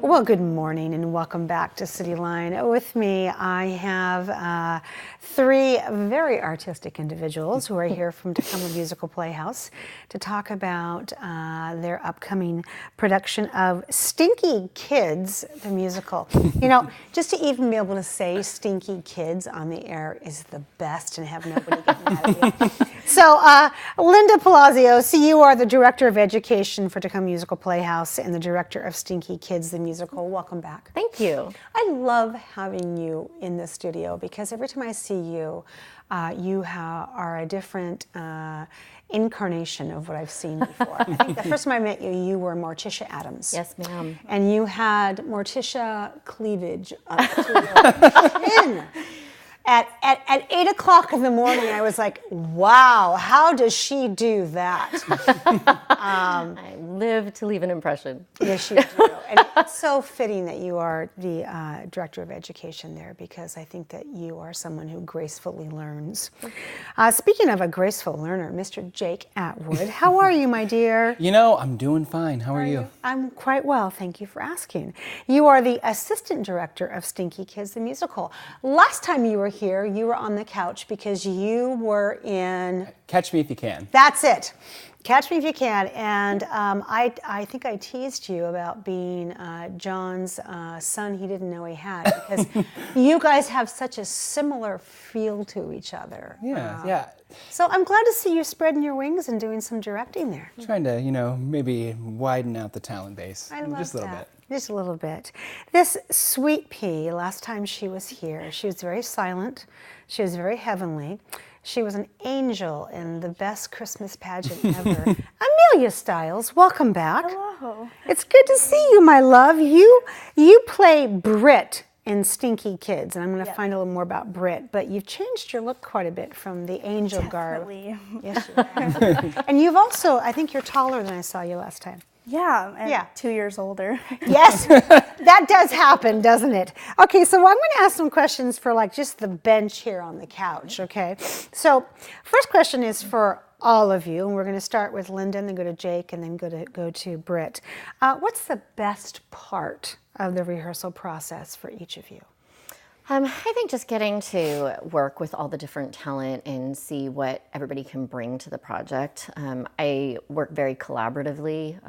Well, good morning and welcome back to CityLine. With me, I have three very artistic individuals who are here from Tacoma Musical Playhouse to talk about their upcoming production of Stinkykids The Musical. You know, just to even be able to say Stinky Kids on the air is the best and have nobody get mad at you. So, Linda Palacios, you are the Director of Education for Tacoma Musical Playhouse and the Director of Stinkykids The Musical. Welcome back. Thank you. I love having you in the studio because every time I see you, you are a different incarnation of what I've seen before. I think the first time I met you, you were Morticia Adams. Yes, ma'am. And you had Morticia cleavage up to your chin. At 8 o'clock in the morning, I was like, wow, how does she do that? I live to leave an impression. Yes, you do. And it's so fitting that you are the Director of Education there because I think that you are someone who gracefully learns. Speaking of a graceful learner, Mr. Jake Atwood, how are you, my dear? You know, I'm doing fine. How are you? I'm quite well, thank you for asking. You are the Assistant Director of Stinkykids The Musical. Last time you were here, you were on the couch because you were in... Catch Me If You Can. That's it. Catch Me If You Can. And I think I teased you about being John's son he didn't know he had because you guys have such a similar feel to each other. Yeah. So I'm glad to see you spreading your wings and doing some directing there. Trying to, maybe widen out the talent base. I love Just a little that. bit. Just a little bit. This sweet pea, last time she was here, she was very silent. She was very heavenly. She was an angel in the best Christmas pageant ever. Amelia Stiles, welcome back. Hello. It's good to see you, my love. You play Brit in Stinkykids, and I'm going to find a little more about Brit, but you've changed your look quite a bit from the angel Definitely. garb. Yes, you have. And you've also, I think you're taller than I saw you last time. Yeah, I'm Yeah. 2 years older. Yes, that does happen, doesn't it? Okay, so I'm going to ask some questions for like just the bench here on the couch, okay? So first question is for all of you, and we're going to start with Linda and then go to Jake and then go to Britt. What's the best part of the rehearsal process for each of you? I think just getting to work with all the different talent and see what everybody can bring to the project. I work very collaboratively.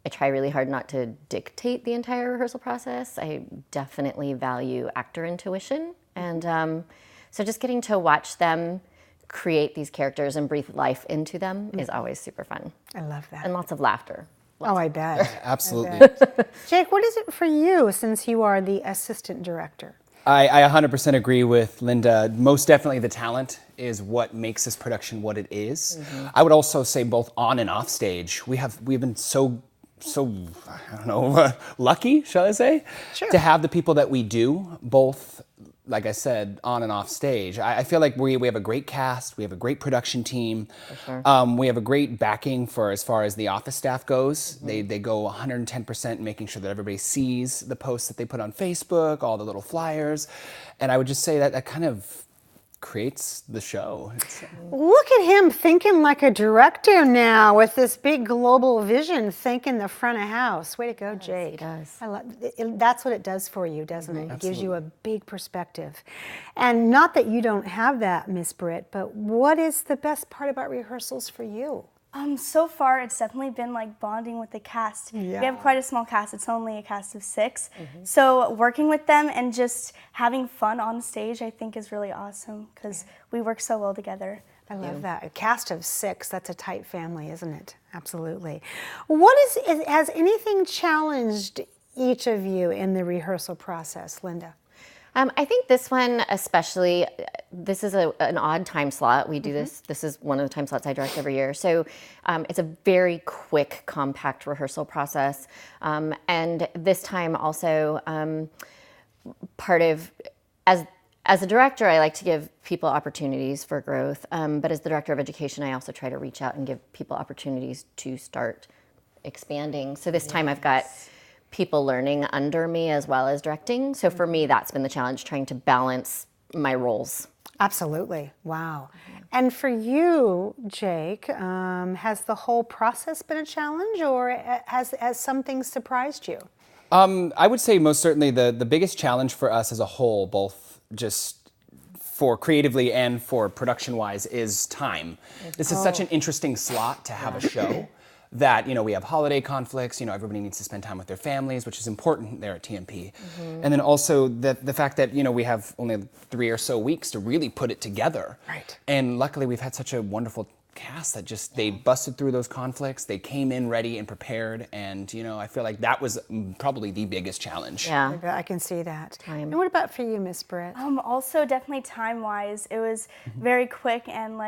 I try really hard not to dictate the entire rehearsal process. I definitely value actor intuition. And so just getting to watch them create these characters and breathe life into them is always super fun. I love that. And lots of laughter. Oh, I bet. Absolutely. I bet. Jake, what is it for you since you are the assistant director? I 100% agree with Linda. Most definitely the talent is what makes this production what it is. Mm-hmm. I would also say both on and off stage. We've been so I don't know, lucky, shall I say, to have the people that we do, both, like I said, on and off stage. I feel like we have a great cast, we have a great production team, we have a great backing for as far as the office staff goes. They go 110% making sure that everybody sees the posts that they put on Facebook, all the little flyers, and I would just say that kind of creates the show. Look at him thinking like a director now with this big global vision, thinking the front of house. Way to go, Jake. It does. That's what it does for you, doesn't it? It gives you a big perspective. And not that you don't have that, Miss Britt, but what is the best part about rehearsals for you? So far, it's definitely been like bonding with the cast. Yeah. We have quite a small cast. It's only a cast of 6. So working with them and just having fun on stage, I think is really awesome because we work so well together. I love that. A cast of 6, that's a tight family, isn't it? Absolutely. Has anything challenged each of you in the rehearsal process, Linda? I think this one especially, this is an odd time slot. We do this is one of the time slots I direct every year. So it's a very quick, compact rehearsal process. And this time also, part of, as a director, I like to give people opportunities for growth. But as the Director of Education, I also try to reach out and give people opportunities to start expanding. So this time I've got people learning under me as well as directing. So for me, that's been the challenge, trying to balance my roles. Absolutely. Wow. And for you, Jake, has the whole process been a challenge, or has some things surprised you? I would say most certainly the biggest challenge for us as a whole, both just for creatively and for production-wise, is time. This is such an interesting slot to have a show that, we have holiday conflicts, everybody needs to spend time with their families, which is important there at TMP. And then also the fact that, we have only 3 or so weeks to really put it together. Right. And luckily we've had such a wonderful cast that just, they busted through those conflicts, they came in ready and prepared, and I feel like that was probably the biggest challenge. Yeah. I can see that. Time. And what about for you, Miss Britt? Also, definitely time-wise, it was very quick, and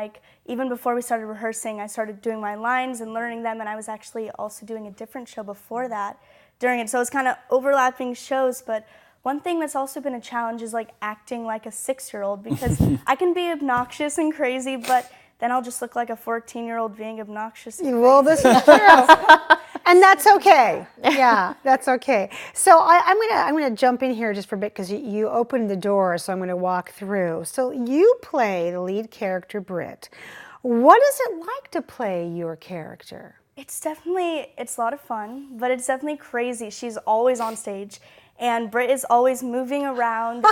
even before we started rehearsing, I started doing my lines and learning them, and I was actually also doing a different show before that during it, so it's kind of overlapping shows. But one thing that's also been a challenge is acting like a 6-year-old, because I can be obnoxious and crazy, but then I'll just look like a 14-year-old being obnoxious. Well, this is true. And that's okay. Yeah, that's okay. So I'm gonna jump in here just for a bit, because you opened the door, so I'm gonna walk through. So you play the lead character, Britt. What is it like to play your character? It's a lot of fun, but it's definitely crazy. She's always on stage, and Britt is always moving around.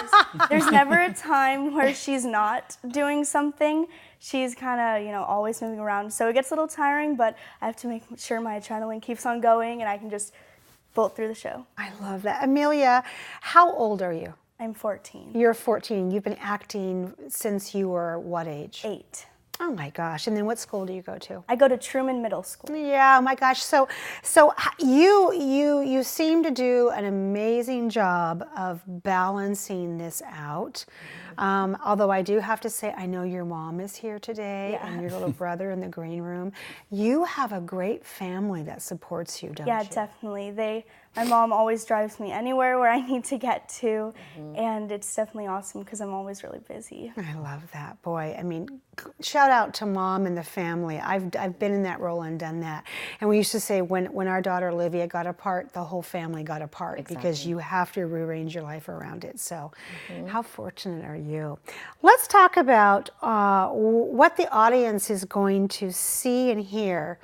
There's never a time where she's not doing something. She's kind of, always moving around. So it gets a little tiring, but I have to make sure my adrenaline keeps on going and I can just bolt through the show. I love that. Amelia, how old are you? I'm 14. You're 14. You've been acting since you were what age? 8. Oh my gosh. And then what school do you go to? I go to Truman Middle School. Yeah, oh my gosh. So you seem to do an amazing job of balancing this out. Although I do have to say, I know your mom is here today, and your little brother in the green room. You have a great family that supports you, don't you? Yeah, definitely. My mom always drives me anywhere where I need to get to, and it's definitely awesome because I'm always really busy. I love that. Boy, I mean, shout out to Mom and the family. I've been in that role and done that. And we used to say when our daughter Olivia got apart, the whole family got apart, because you have to rearrange your life around it. So how fortunate are you? Let's talk about what the audience is going to see and hear,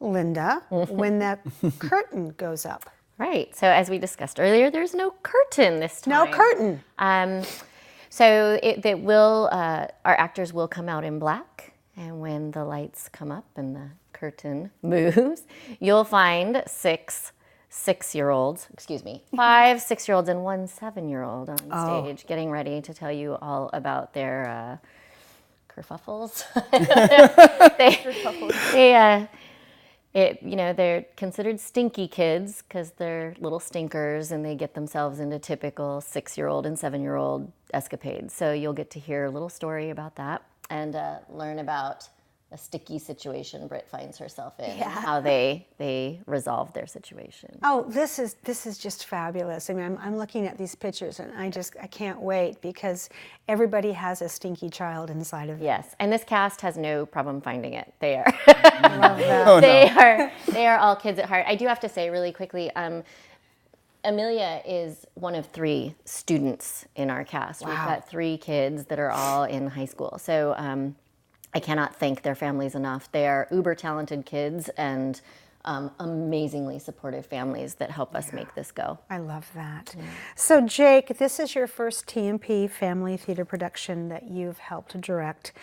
Linda, when the curtain goes up. Right. So as we discussed earlier, there's no curtain this time. No curtain. So our actors will come out in black, and when the lights come up and the curtain moves, you'll find 5 6-year-olds, and 1 7-year-old on stage getting ready to tell you all about their kerfuffles. They're considered stinky kids because they're little stinkers, and they get themselves into typical 6-year-old and 7-year-old escapades. So you'll get to hear a little story about that and learn about a sticky situation Britt finds herself in, and how they resolve their situation. Oh, this is just fabulous. I mean, I'm looking at these pictures, and I can't wait, because everybody has a stinky child inside of them. Yes, and this cast has no problem finding it. They are. Love that. They are all kids at heart. I do have to say really quickly, Amelia is one of 3 students in our cast. Wow. We've got 3 kids that are all in high school. So I cannot thank their families enough. They are uber talented kids and amazingly supportive families that help us make this go. I love that. Yeah. So Jake, this is your first TMP Family Theater production that you've helped direct.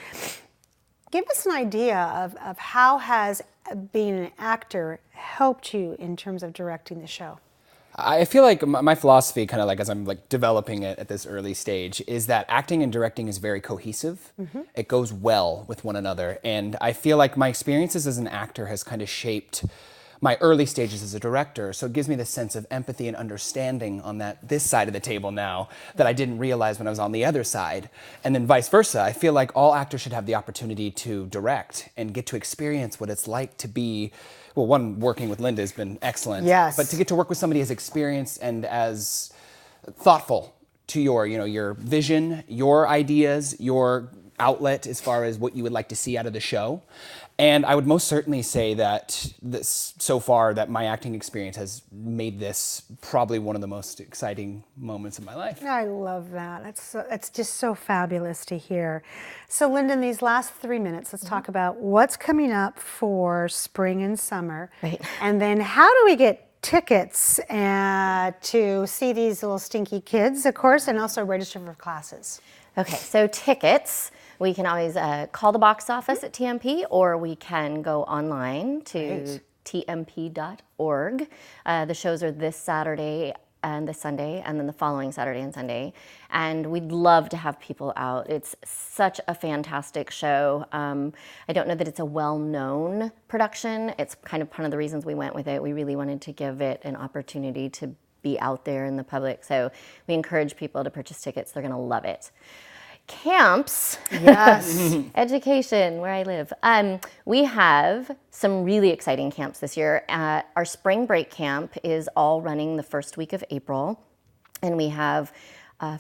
Give us an idea of how has being an actor helped you in terms of directing the show? I feel like my philosophy, kind of like as I'm developing it at this early stage, is that acting and directing is very cohesive. It goes well with one another. And I feel like my experiences as an actor has kind of shaped my early stages as a director. So it gives me this sense of empathy and understanding on this side of the table now that I didn't realize when I was on the other side. And then vice versa. I feel like all actors should have the opportunity to direct and get to experience what it's like to be, well, one, working with Linda has been excellent. Yes. But to get to work with somebody as experienced and as thoughtful to your vision, your ideas, your outlet as far as what you would like to see out of the show. And I would most certainly say that so far that my acting experience has made this probably one of the most exciting moments of my life. I love that. It's just so fabulous to hear. So Linda, in these last 3 minutes, let's talk about what's coming up for spring and summer. Right. And then how do we get tickets to see these little stinky kids, of course, and also register for classes? Okay, so tickets, we can always call the box office at TMP, or we can go online to tmp.org. The shows are this Saturday and this Sunday, and then the following Saturday and Sunday. And we'd love to have people out. It's such a fantastic show. I don't know that it's a well-known production. It's kind of one of the reasons we went with it. We really wanted to give it an opportunity to be out there in the public. So we encourage people to purchase tickets. They're going to love it. Camps, Yes. education, where I live. We have some really exciting camps this year. Our spring break camp is all running the first week of April. And we have,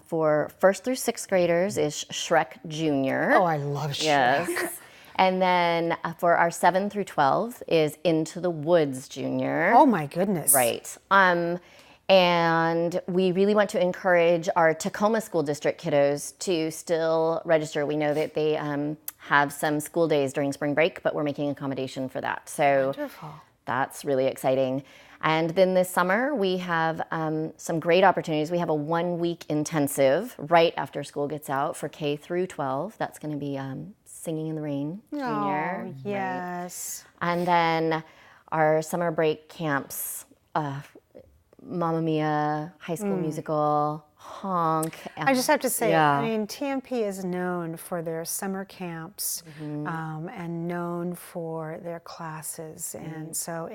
for 1st through 6th graders, is Shrek Junior. Oh, I love Shrek. Yes. And then for our 7 through 12 is Into the Woods Junior. Oh my goodness. Right. And we really want to encourage our Tacoma School District kiddos to still register. We know that they have some school days during spring break, but we're making accommodation for that. So Wonderful. that's really exciting. And then this summer, we have some great opportunities. We have a 1-week intensive right after school gets out for K through 12. That's going to be Singing in the Rain Junior. Oh, yes. And then our summer break camps, Mamma Mia, High School Musical, Honk. I just have to say, Yeah. I mean, TMP is known for their summer camps and known for their classes. And so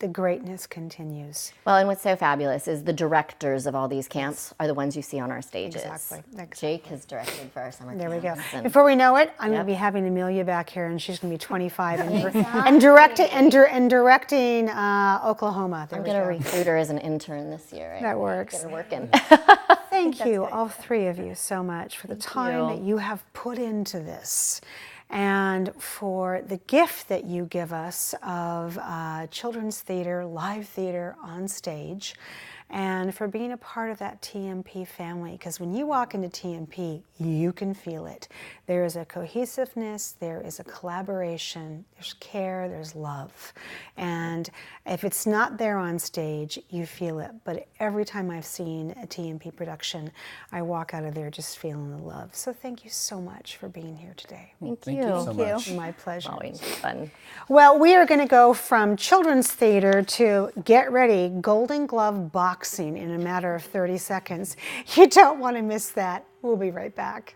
the greatness continues. Well, and what's so fabulous is the directors of all these camps are the ones you see on our stages. Exactly. Jake has directed for our summer There we camps. go. And Before we know it, I'm going to be having Amelia back here, and she's going to be 25 and directing Oklahoma. There I'm we going to go. recruit her as an intern this year. Right? That works. Get her working. Thank you, all three of you, so much for the time you. that you have put into this and for the gift that you give us of children's theater, live theater on stage, and for being a part of that TMP family. Because when you walk into TMP, you can feel it. There is a cohesiveness, there is a collaboration, there's care, there's love. And if it's not there on stage, you feel it. But every time I've seen a TMP production, I walk out of there just feeling the love. So thank you so much for being here today. Thank you so much. My pleasure. Always fun. Well, we are going to go from children's theater to, get ready, Golden Glove boxing in a matter of 30 seconds. You don't want to miss that. We'll be right back.